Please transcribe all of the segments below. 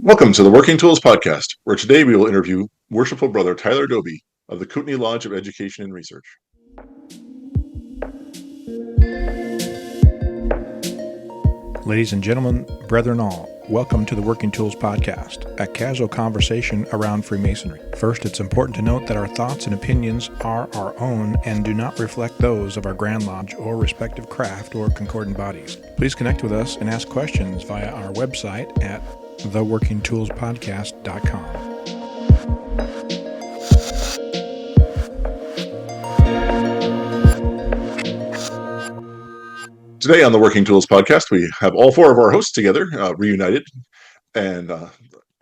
Welcome to the Working Tools Podcast, where today we will interview Worshipful Brother Tyler Dobie of the Kootenay Lodge of Education and Research. Ladies and gentlemen, brethren all, welcome to the Working Tools Podcast, a casual conversation around Freemasonry. First, it's important to note that our thoughts and opinions are our own and do not reflect those of our Grand Lodge or respective craft or concordant bodies. Please connect with us and ask questions via our website at theworkingtoolspodcast.com. Today on the Working Tools Podcast, we have all four of our hosts together, reunited, and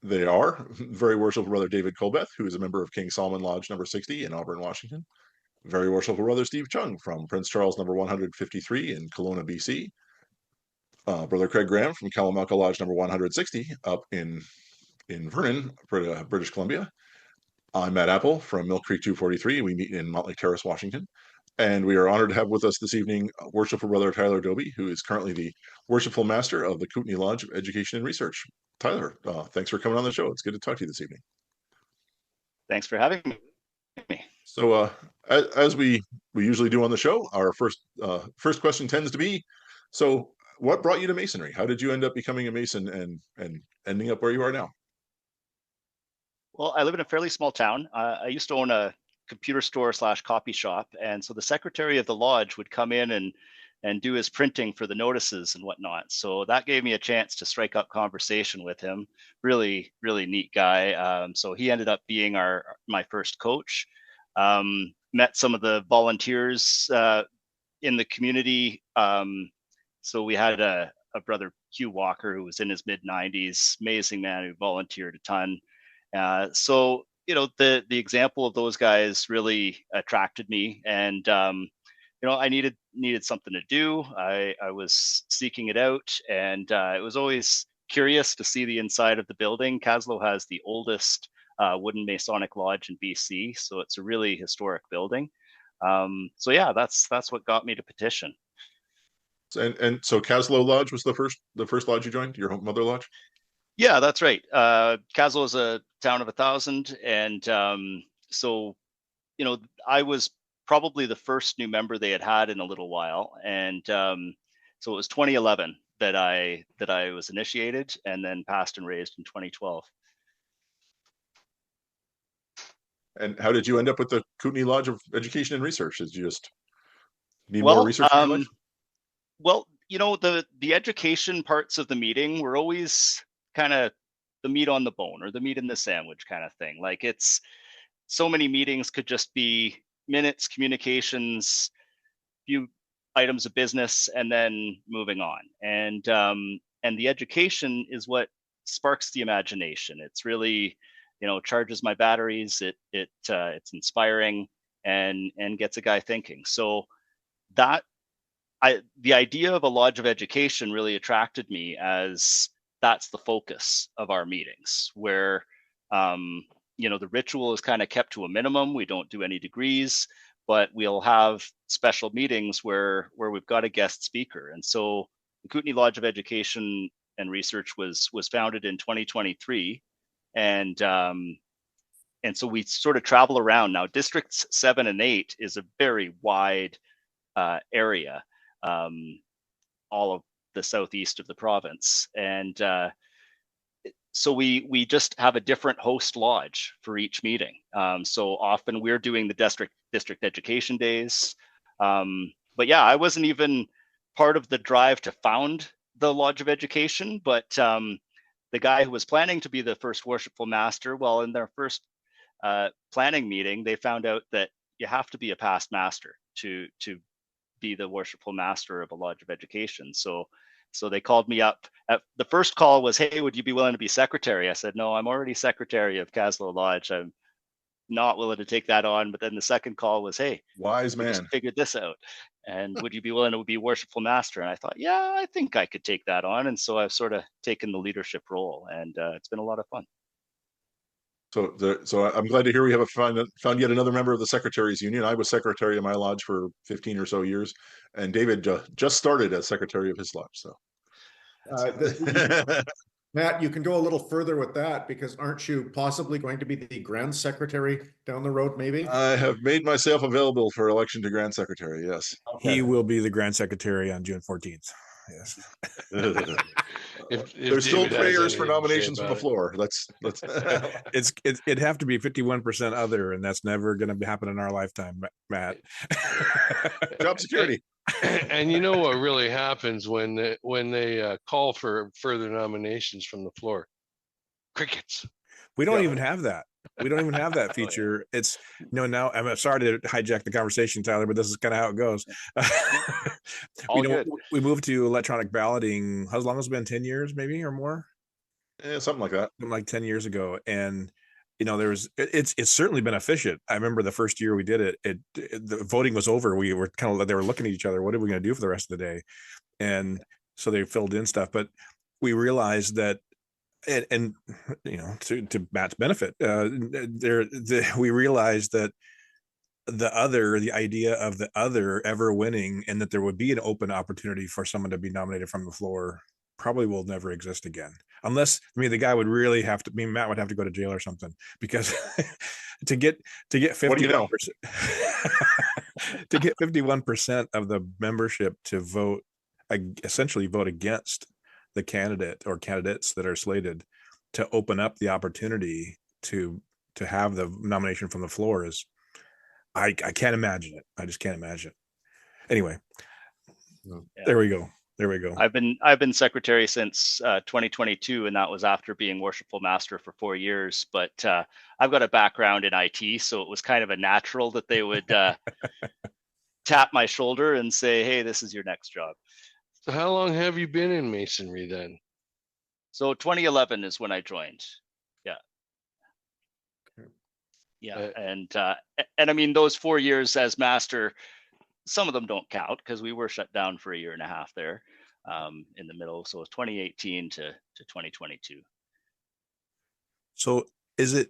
they are Very Worshipful Brother David Colbeth, who is a member of King Solomon Lodge number 60 in Auburn, Washington. Very Worshipful Brother Steve Chung from Prince Charles number 153 in Kelowna, BC. Brother Craig Graham from Kalamalka Lodge number 160 up in Vernon, British Columbia. I'm Matt Appel from Mill Creek 243. We meet in Montlake Terrace, Washington. And we are honored to have with us this evening Worshipful Brother Tyler Dobie, who is currently the Worshipful Master of the Kootenay Lodge of Education and Research. Tyler, thanks for coming on the show. It's good to talk to you this evening. Thanks for having me. So, as we usually do on the show, our first question tends to be, so what brought you to Masonry? How did you end up becoming a Mason and ending up where you are now? Well, I live in a fairly small town. I used to own a computer store / copy shop, and so the secretary of the lodge would come in and do his printing for the notices and whatnot. So that gave me a chance to strike up conversation with him. Really neat guy. So he ended up being my first coach. Met some of the volunteers in the community. So we had a brother Hugh Walker, who was in his mid-90s, amazing man who volunteered a ton. So the example of those guys really attracted me, and I needed something to do. I was seeking it out, and it was always curious to see the inside of the building. Kaslo has the oldest wooden Masonic lodge in BC, so it's a really historic building. So yeah, that's what got me to petition. And so Kaslo Lodge was the first lodge you joined, your mother lodge? Yeah, that's right. Kaslo is a town of 1,000, and so I was probably the first new member they had in a little while, and so it was 2011 that I was initiated, and then passed and raised in 2012. And how did you end up with the Kootenay Lodge of Education and Research? Did you just need more research in your life? Well, the education parts of the meeting were always kind of the meat on the bone, or the meat in the sandwich kind of thing. Like, it's so many meetings could just be minutes, communications, few items of business, and then moving on. And the education is what sparks the imagination. It's really, charges my batteries. It's inspiring and gets a guy thinking. So the idea of a lodge of education really attracted me, as that's the focus of our meetings, where the ritual is kind of kept to a minimum. We don't do any degrees, but we'll have special meetings where we've got a guest speaker. And so the Kootenay Lodge of Education and Research was founded in 2023, and so we sort of travel around. Now, districts 7 and 8 is a very wide area, all of the southeast of the province, and so we just have a different host lodge for each meeting. So often we're doing the district education days, but yeah, I wasn't even part of the drive to found the Lodge of Education, but the guy who was planning to be the first worshipful master, well, in their first planning meeting, they found out that you have to be a past master to be the worshipful master of a Lodge of Education. So they called me up. The first call was, "Hey, would you be willing to be secretary?" I said, "No, I'm already secretary of Kaslo Lodge. I'm not willing to take that on." But then the second call was, "Hey, wise man, just figured this out, and would you be willing to be worshipful master?" And I thought, yeah, I think I could take that on. And so I've sort of taken the leadership role, and it's been a lot of fun. So I'm glad to hear we have found yet another member of the Secretaries Union. I was secretary of my lodge for 15 or so years, and David just started as secretary of his lodge. So Matt, you can go a little further with that because aren't you possibly going to be the Grand Secretary down the road, maybe? I have made myself available for election to Grand Secretary. Yes. He will be the Grand Secretary on June 14th. Yes. If There's still David has prayers for anything to say nominations from the about it. floor. Let's It'd have to be 51% other, and that's never going to happen in our lifetime, Matt. job security. And you know what really happens when they call for further nominations from the floor? Crickets. We don't Yeah. even have that. We don't even have that feature. It's now I'm sorry to hijack the conversation, Tyler, but this is kind of how it goes. All good. We moved to electronic balloting. How long has it been? 10 years, maybe, or more? Yeah, something like that. Something like 10 years ago. And it's certainly been efficient. I remember the first year we did it, the voting was over. They were looking at each other. What are we going to do for the rest of the day? And so they filled in stuff, but we realized that, and to Matt's benefit, we realized that the idea of the other ever winning, and that there would be an open opportunity for someone to be nominated from the floor, probably will never exist again, unless the guy would really have to. Matt would have to go to jail or something, because to get 51%, to get 51% of the membership to vote, essentially vote against the candidate or candidates that are slated, to open up the opportunity to have the nomination from the floor is, I can't imagine it. I just can't imagine it. Anyway, Yeah. There we go. I've been secretary since 2022, and that was after being worshipful master for 4 years. But I've got a background in IT, so it was kind of a natural that they would tap my shoulder and say, "Hey, this is your next job." So how long have you been in masonry then? So 2011 is when I joined. Yeah, and I mean, those 4 years as master, some of them don't count because we were shut down for a year and a half there in the middle. So it was 2018 to 2022. So is it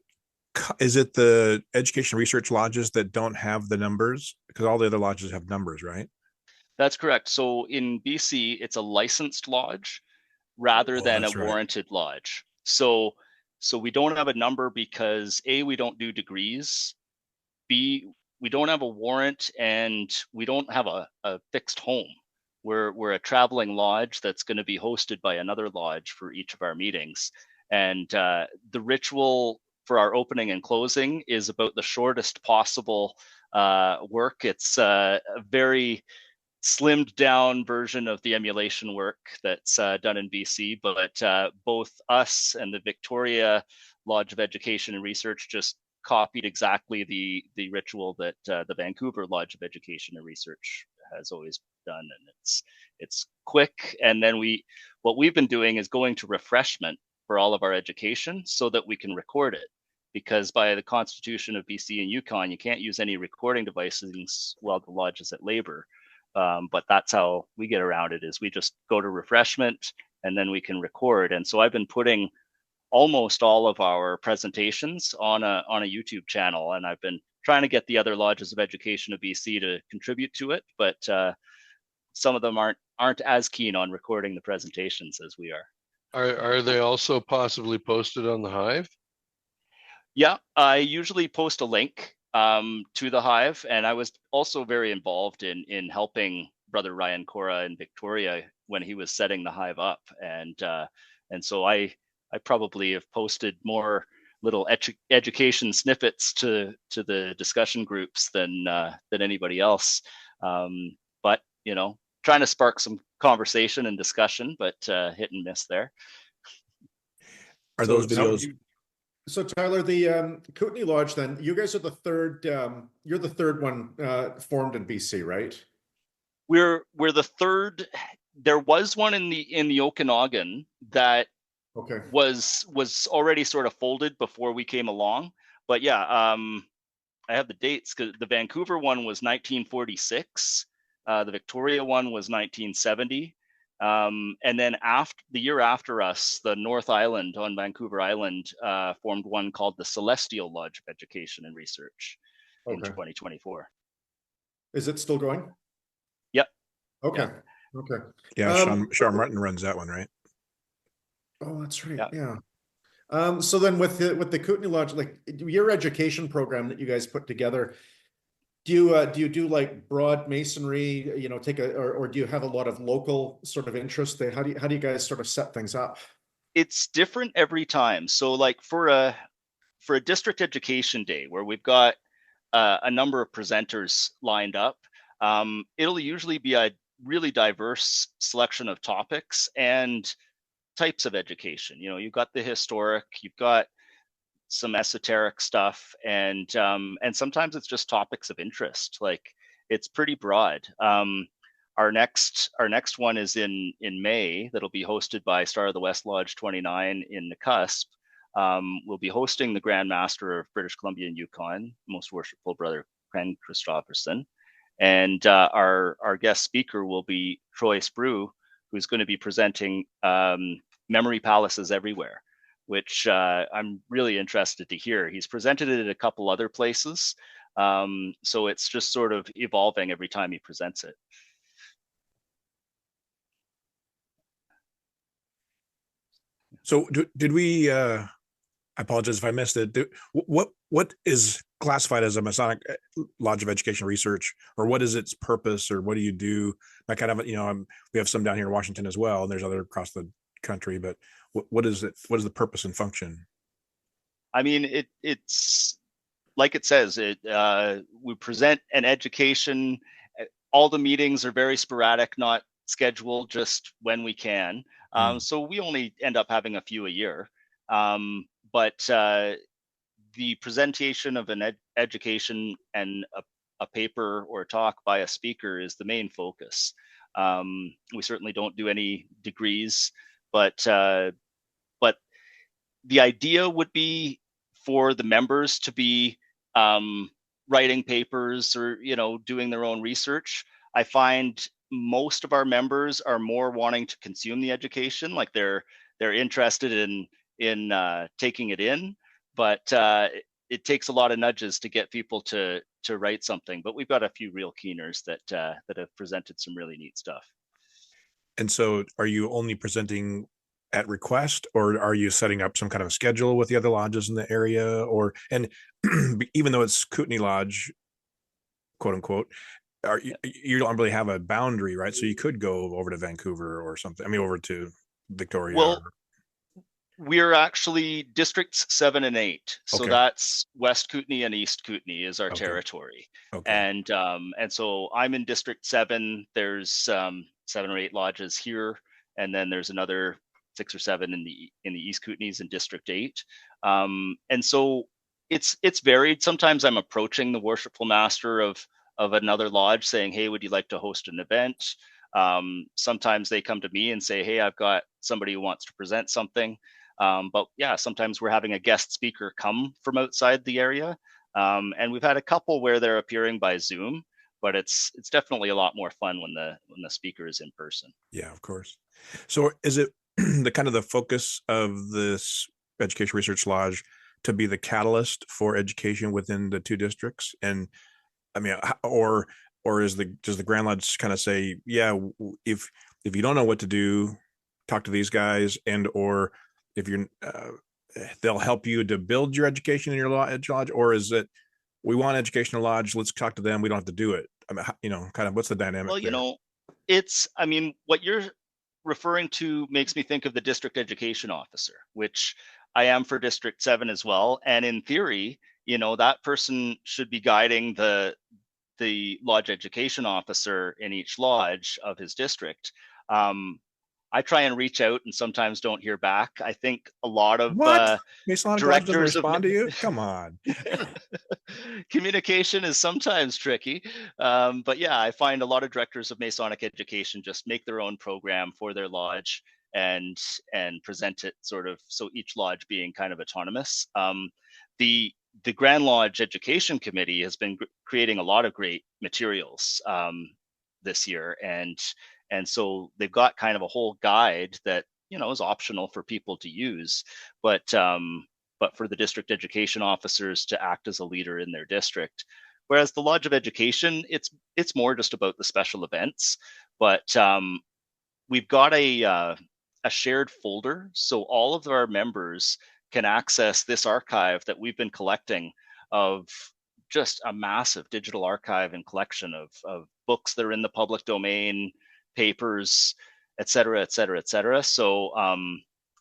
the education research lodges that don't have the numbers? Because all the other lodges have numbers, right? That's correct. So in BC, it's a licensed lodge rather than a that's right. warranted lodge. So we don't have a number because A, we don't do degrees. B, we don't have a warrant, and we don't have a fixed home. We're a traveling lodge that's going to be hosted by another lodge for each of our meetings. And the ritual for our opening and closing is about the shortest possible work. It's a very slimmed down version of the emulation work that's done in BC, but both us and the Victoria Lodge of Education and Research just copied exactly the ritual that the Vancouver Lodge of Education and Research has always done, and it's quick. And then what we've been doing is going to refreshment for all of our education so that we can record it, because by the Constitution of BC and Yukon, you can't use any recording devices while the lodge is at labor. But that's how we get around it, is we just go to refreshment and then we can record. And so I've been putting almost all of our presentations on a YouTube channel, and I've been trying to get the other lodges of education of BC to contribute to it, but some of them aren't as keen on recording the presentations as we are. Are they also possibly posted on the Hive? Yeah, I usually post a link to the Hive, and I was also very involved in helping Brother Ryan Cora in Victoria when he was setting the Hive up, and so I probably have posted more little education snippets to the discussion groups than anybody else. But trying to spark some conversation and discussion, but hit and miss there. Are those videos? So Tyler, the Kootenay Lodge, then you guys are the third. You're the third one formed in BC, right? We're the third. There was one in the Okanagan that was already sort of folded before we came along. But yeah, I have the dates, because the Vancouver one was 1946. The Victoria one was 1970. And then the year after us, the North Island on Vancouver Island formed one called the Celestial Lodge of Education and Research in 2024. Is it still going? Yep. Okay. Yeah. Okay. Yeah, Sean Martin runs that one, right? Oh, that's right. Yeah. Yeah. So then with the Kootenay Lodge, like your education program that you guys put together, do you do like broad masonry, take or do you have a lot of local sort of interest there? How do you guys sort of set things up? It's different every time. So like for a district education day where we've got a number of presenters lined up, it'll usually be a really diverse selection of topics and types of education. You've got the historic, you've got some esoteric stuff, and sometimes it's just topics of interest. Like it's pretty broad. Our next one is in May. That'll be hosted by Star of the West Lodge 29 in the Cusp. We'll be hosting the Grand Master of British Columbia and Yukon, Most Worshipful Brother Ken Christopherson, and our guest speaker will be Troy Sprue, who's going to be presenting Memory Palaces Everywhere, which I'm really interested to hear. He's presented it at a couple other places, so it's just sort of evolving every time he presents it. So did we? I apologize if I missed it. What is classified as a Masonic Lodge of Education Research, or what is its purpose, or what do you do? I kind of, we have some down here in Washington as well, and there's other across the country. But what is it? What is the purpose and function? I mean, it's like it says. We present an education. All the meetings are very sporadic, not scheduled, just when we can. So we only end up having a few a year. But the presentation of an education and a paper or talk by a speaker is the main focus. We certainly don't do any degrees, but the idea would be for the members to be writing papers or doing their own research. I find most of our members are more wanting to consume the education, like they're interested in taking it in, but it takes a lot of nudges to get people to write something. But we've got a few real keeners that have presented some really neat stuff. And so, are you only presenting at request, or are you setting up some kind of schedule with the other lodges in the area? And even though it's Kootenay Lodge, quote unquote, you don't really have a boundary, right? So you could go over to Vancouver or something. I mean, over to Victoria. Well, we're actually districts 7 and 8. So Okay. that's West Kootenay and East Kootenay is our territory. Okay. And so I'm in District 7. There's 7 or 8 lodges here, and then there's another 6 or 7 in the East Kootenays in District 8. And so it's varied. Sometimes I'm approaching the worshipful master of another lodge saying, hey, would you like to host an event? Sometimes they come to me and say, hey, I've got somebody who wants to present something. But yeah, sometimes we're having a guest speaker come from outside the area. And we've had a couple where they're appearing by Zoom, but it's definitely a lot more fun when the speaker is in person. Yeah, of course. So is it the kind of the focus of this Education Research Lodge to be the catalyst for education within the 2 districts? And I mean, or does the Grand Lodge kind of say, yeah, if you don't know what to do, talk to these guys, and or if you're they'll help you to build your education in your lodge, or is it we want educational lodge, let's talk to them, we don't have to do it? I mean, kind of what's the dynamic? Well, what you're referring to makes me think of the district education officer, which I am for District 7 as well. And in theory, that person should be guiding the lodge education officer in each lodge of his district. I try and reach out and sometimes don't hear back. I think a lot of directors respond to you. Come on. Communication is sometimes tricky. But yeah, I find a lot of directors of Masonic education just make their own program for their lodge and present it sort of, so each lodge being kind of autonomous. The Grand Lodge Education Committee has been creating a lot of great materials this year, and so they've got kind of a whole guide that is optional for people to use, but for the district education officers to act as a leader in their district. Whereas the Lodge of Education, it's more just about the special events. But we've got a a shared folder, so all of our members can access this archive that we've been collecting of just a massive digital archive and collection of books that are in the public domain, papers, et cetera, et cetera, et cetera. So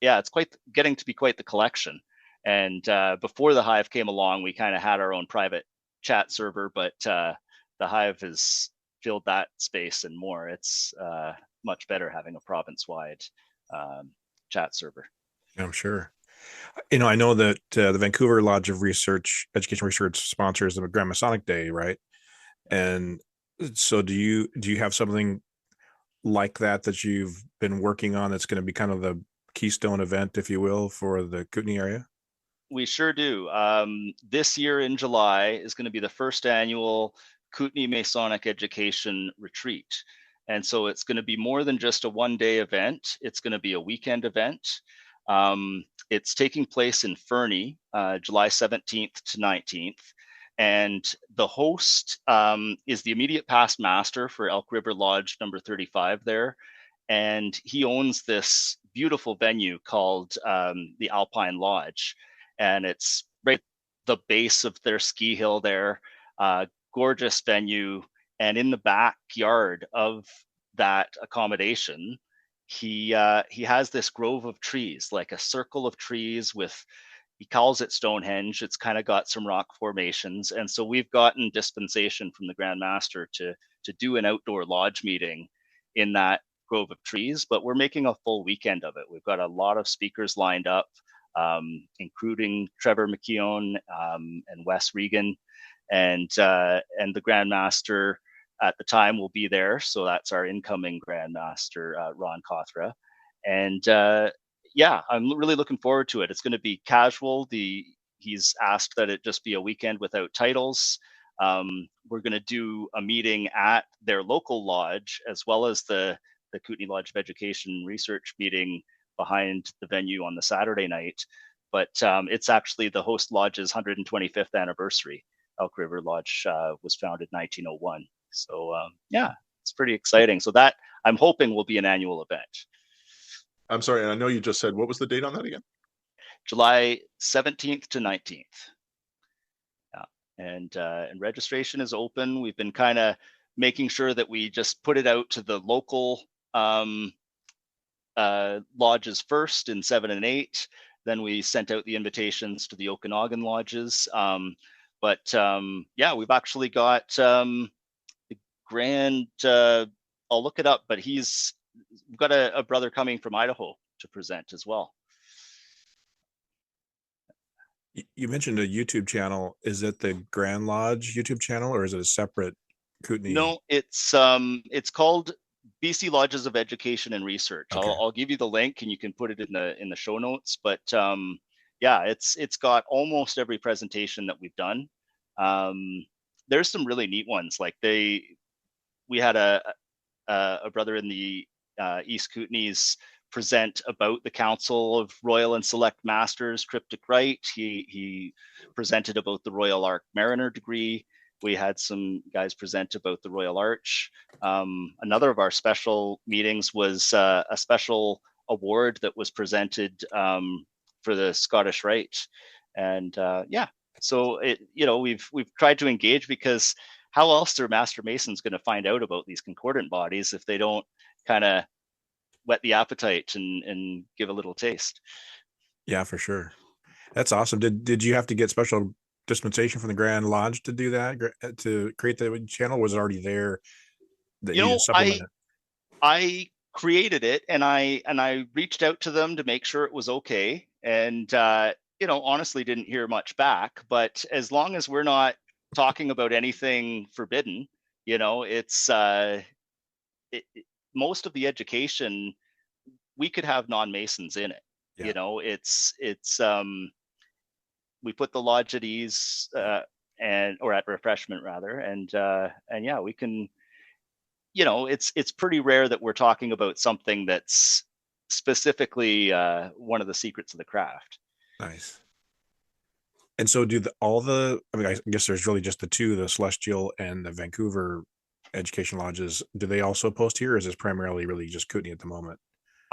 yeah, it's getting to be quite the collection. And before the Hive came along, we kind of had our own private chat server, but the Hive has filled that space and more. It's much better having a province-wide chat server. I'm sure. I know that the Vancouver Lodge of Education Research sponsors the Grand Masonic Day, right? And so do you have something like that you've been working on that's going to be kind of the keystone event, if you will, for the Kootenay area? We sure do. This year in July is going to be the first annual Kootenay Masonic Education Retreat. And so it's going to be more than just a one-day event. It's going to be a weekend event. It's taking place in Fernie, July 17th to 19th. And the host is the immediate past master for Elk River Lodge number 35 there. And he owns this beautiful venue called the Alpine Lodge. And it's right at the base of their ski hill there, gorgeous venue. And in the backyard of that accommodation, he has this grove of trees, like a circle of trees with, he calls it Stonehenge. It's kind of got some rock formations. And so we've gotten dispensation from the Grand Master to do an outdoor lodge meeting in that grove of trees, but we're making a full weekend of it. We've got a lot of speakers lined up, including Trevor McKeown and Wes Regan, and the Grand Master at the time will be there. So that's our incoming Grand Master, Ron Cothra. And yeah, I'm really looking forward to it. It's going to be casual. He's asked that it just be a weekend without titles. We're going to do a meeting at their local lodge, as well as the Kootenay Lodge of Education Research meeting behind the venue on the Saturday night. But it's actually the host lodge's 125th anniversary. Elk River Lodge was founded in 1901. So yeah, it's pretty exciting. So that I'm hoping will be an annual event. I'm sorry, and I know you just said, what was the date on that again? July 17th to 19th. Yeah, and registration is open. We've been kind of making sure that we just put it out to the local lodges first in 7 and 8. Then we sent out the invitations to the Okanagan lodges. But yeah, we've actually got the Grand, I'll look it up, but we've got a brother coming from Idaho to present as well. You mentioned a YouTube channel. Is it the Grand Lodge YouTube channel, or is it a separate Kootenay? No, it's called BC Lodges of Education and Research. Okay. I'll give you the link and you can put it in the show notes. But yeah, it's got almost every presentation that we've done. There's some really neat ones. Like we had a brother in the East Kootenays present about the Council of Royal and Select Masters Cryptic Rite. He presented about the Royal Arch Mariner degree. We had some guys present about the Royal Arch. Another of our special meetings was a special award that was presented for the Scottish Rite. And yeah, so we've tried to engage, because how else are Master Masons going to find out about these concordant bodies if they don't kind of whet the appetite and give a little taste? Yeah, for sure. That's awesome. Did you have to get special dispensation from the Grand Lodge to do that, to create the channel? Was it already there that you supplement it? I created it, and I reached out to them to make sure it was okay, and honestly didn't hear much back. But as long as we're not talking about anything forbidden, it's most of the education, we could have non-Masons in it. Yeah. It's we put the lodge at ease or at refreshment rather, and yeah, we can. It's pretty rare that we're talking about something that's specifically one of the secrets of the craft. Nice. And so I guess there's really just the two, the Celestial and the Vancouver Education Lodges. Do they also post here, or is this primarily really just Kootenay at the moment?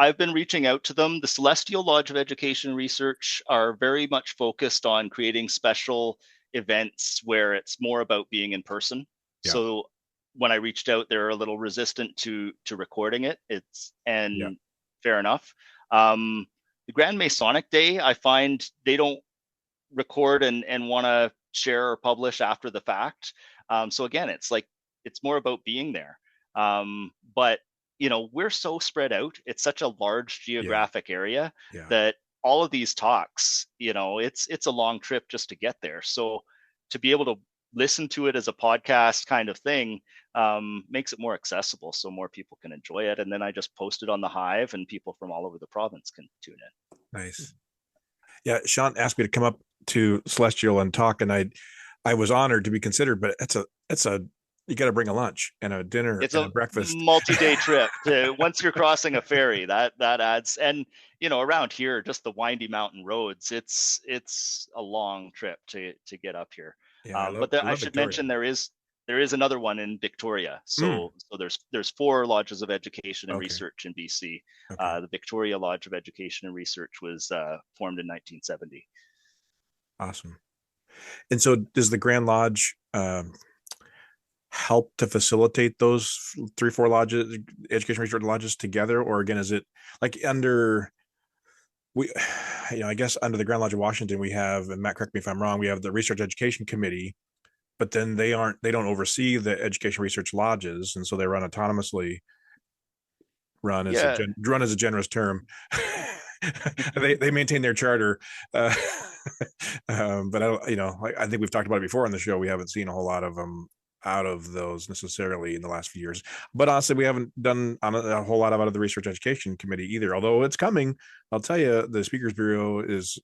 I've been reaching out to them. The Celestial Lodge of Education and Research are very much focused on creating special events where it's more about being in person. Yeah. So when I reached out, they're a little resistant to recording it. Fair enough. The Grand Masonic Day, I find they don't record and want to share or publish after the fact. So again, it's more about being there. But we're so spread out. It's such a large geographic area that all of these talks, it's a long trip just to get there. So to be able to listen to it as a podcast kind of thing makes it more accessible, so more people can enjoy it. And then I just post it on the Hive, and people from all over the province can tune in. Nice. Yeah, Sean asked me to come up to Celestial and talk, and I was honored to be considered. But it's a you got to bring a lunch and a dinner and a breakfast. Multi-day trip. Once you're crossing a ferry, that adds. And around here, just the windy mountain roads, it's a long trip to get up here. Yeah, I should mention there is another one in Victoria. So there's 4 lodges of education and research in BC. The Victoria Lodge of Education and Research was formed in 1970. Awesome. And so does the Grand Lodge help to facilitate those 3-4 lodges, education research lodges together? Or again, is it like under I guess under the Grand Lodge of Washington, we have, and Matt, correct me if I'm wrong, we have the Research Education Committee, but then they don't oversee the education research lodges, and so they run autonomously. Run is a generous term. they maintain their charter, but I think we've talked about it before on the show. We haven't seen a whole lot of them out of those necessarily in the last few years. But honestly, we haven't done a whole lot out of the Research Education Committee either. Although it's coming, I'll tell you, the Speakers Bureau it's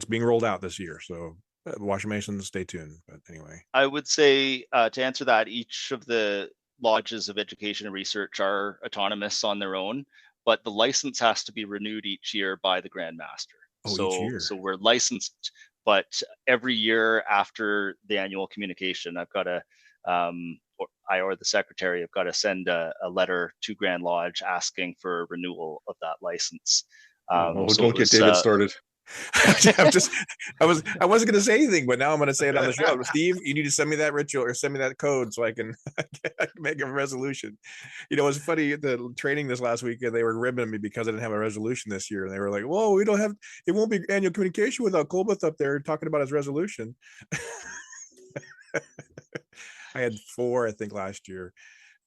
being rolled out this year. So Washington Masons, stay tuned. But anyway, I would say to answer that, each of the lodges of education and research are autonomous on their own, but the license has to be renewed each year by the Grand Master. So we're licensed, but every year after the annual communication, I've got to, or the secretary, I've got to send a letter to Grand Lodge asking for renewal of that license. Don't get David started. I wasn't going to say anything, but now I'm going to say it on the show. Steve, you need to send me that ritual or send me that code so I can make a resolution. It was funny at the training this last week, and they were ribbing me because I didn't have a resolution this year. And they were like, whoa, we don't have, it won't be annual communication without Colbeth up there talking about his resolution. I had 4, I think, last year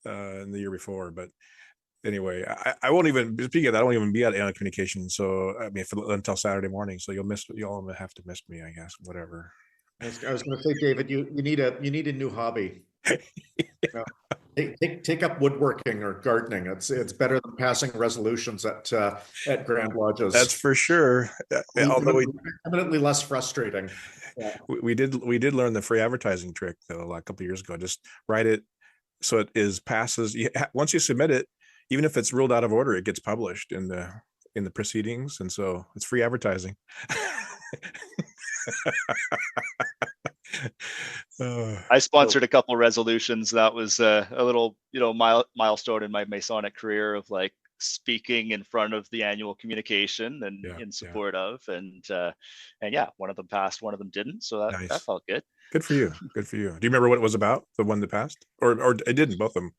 and the year before, but anyway, I won't even, speaking of that, I won't even be at annual communication. So I mean, until Saturday morning. So you'll have to miss me, I guess. Whatever. I was going to say, David, you need a new hobby. Take up woodworking or gardening. It's better than passing resolutions at Grand Lodges. That's for sure. Although eminently less frustrating. Yeah. We did learn the free advertising trick though a couple of years ago. Just write it so it passes. Once you submit it, even if it's ruled out of order, it gets published in the proceedings, and so it's free advertising. I sponsored a couple of resolutions. That was a little, milestone in my Masonic career of like speaking in front of the annual communication and in support of, and one of them passed, one of them didn't. So that felt good. Good for you. Good for you. Do you remember what it was about? The one that passed, or it didn't? Both of them.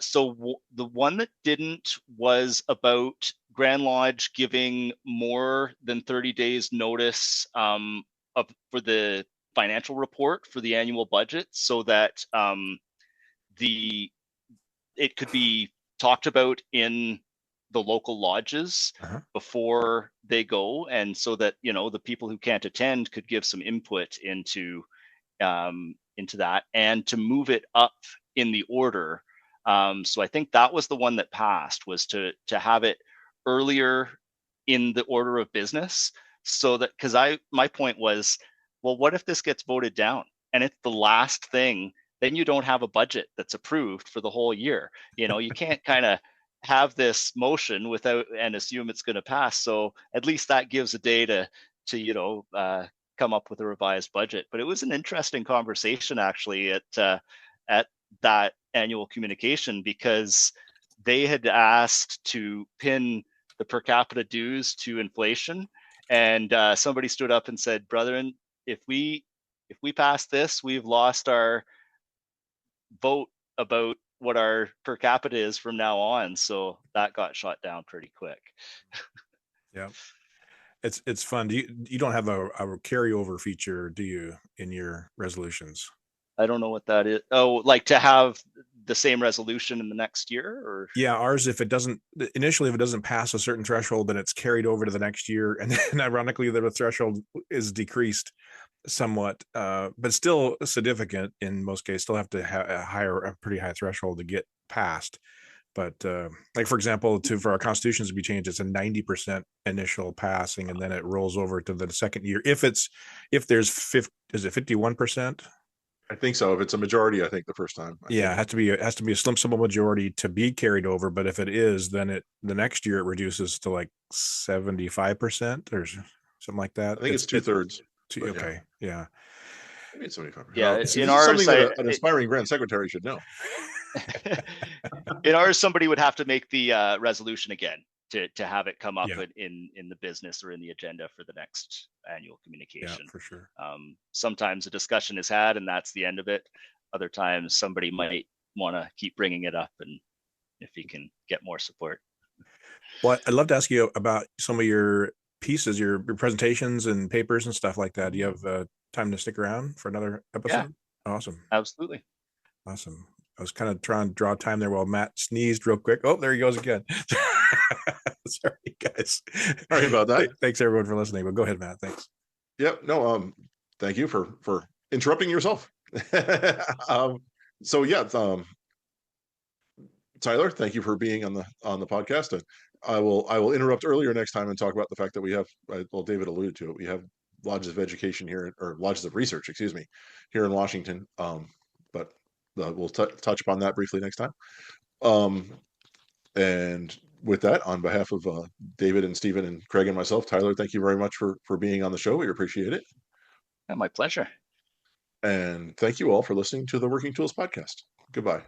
So the one that didn't was about Grand Lodge giving more than 30 days notice for the financial report for the annual budget, so that it could be talked about in the local lodges before they go, and so that the people who can't attend could give some input into that, and to move it up in the order. So I think that was the one that passed, was to have it earlier in the order of business, so that, because my point was, well, what if this gets voted down and it's the last thing? Then you don't have a budget that's approved for the whole year. You can't kind of have this motion without and assume it's going to pass. So at least that gives a day to come up with a revised budget. But it was an interesting conversation actually at that annual communication, because they had asked to pin the per capita dues to inflation, and somebody stood up and said, "Brethren, if we pass this, we've lost our vote about what our per capita is from now on." So that got shot down pretty quick. Yeah. It's fun. You don't have a carryover feature, do you, in your resolutions? I don't know what that is. Oh, like to have the same resolution in the next year, or? Yeah, ours, if it doesn't pass a certain threshold, then it's carried over to the next year. And then ironically, the threshold is decreased somewhat, but still significant in most cases. Still have to have a pretty high threshold to get passed. But like, for example, for our constitutions to be changed, it's a 90% initial passing, and then it rolls over to the second year. If there's 51%? I think so. If it's a majority, I think the first time. It has to be a slim simple majority to be carried over. But if it is, then the next year it reduces to like 75% or something like that. I think it's 2/3. Okay, yeah. Maybe it's 75%. Yeah, this in is ours, something that an aspiring grand secretary should know. in ours, somebody would have to make the resolution again to have it come up in the business or in the agenda for the next annual communication. Yeah, for sure. Sometimes a discussion is had and that's the end of it. Other times somebody might want to keep bringing it up, and if you can get more support. Well, I'd love to ask you about some of your pieces, your presentations and papers and stuff like that. Do you have time to stick around for another episode? Yeah, awesome. Absolutely. Awesome. I was kind of trying to draw time there while Matt sneezed real quick. Oh, there he goes again. Sorry, guys. Sorry about that. Thanks everyone for listening. But go ahead, Matt. Thanks. Yep. No. Thank you for interrupting yourself. So yeah. Tyler, thank you for being on the podcast. And I will interrupt earlier next time and talk about the fact that we have, well, David alluded to it. We have lodges of education here, or lodges of research, excuse me, here in Washington. But we'll touch upon that briefly next time. And with that, on behalf of David and Stephen and Craig and myself, Tyler, thank you very much for being on the show. We appreciate it. Yeah, my pleasure. And thank you all for listening to the Working Tools podcast. Goodbye.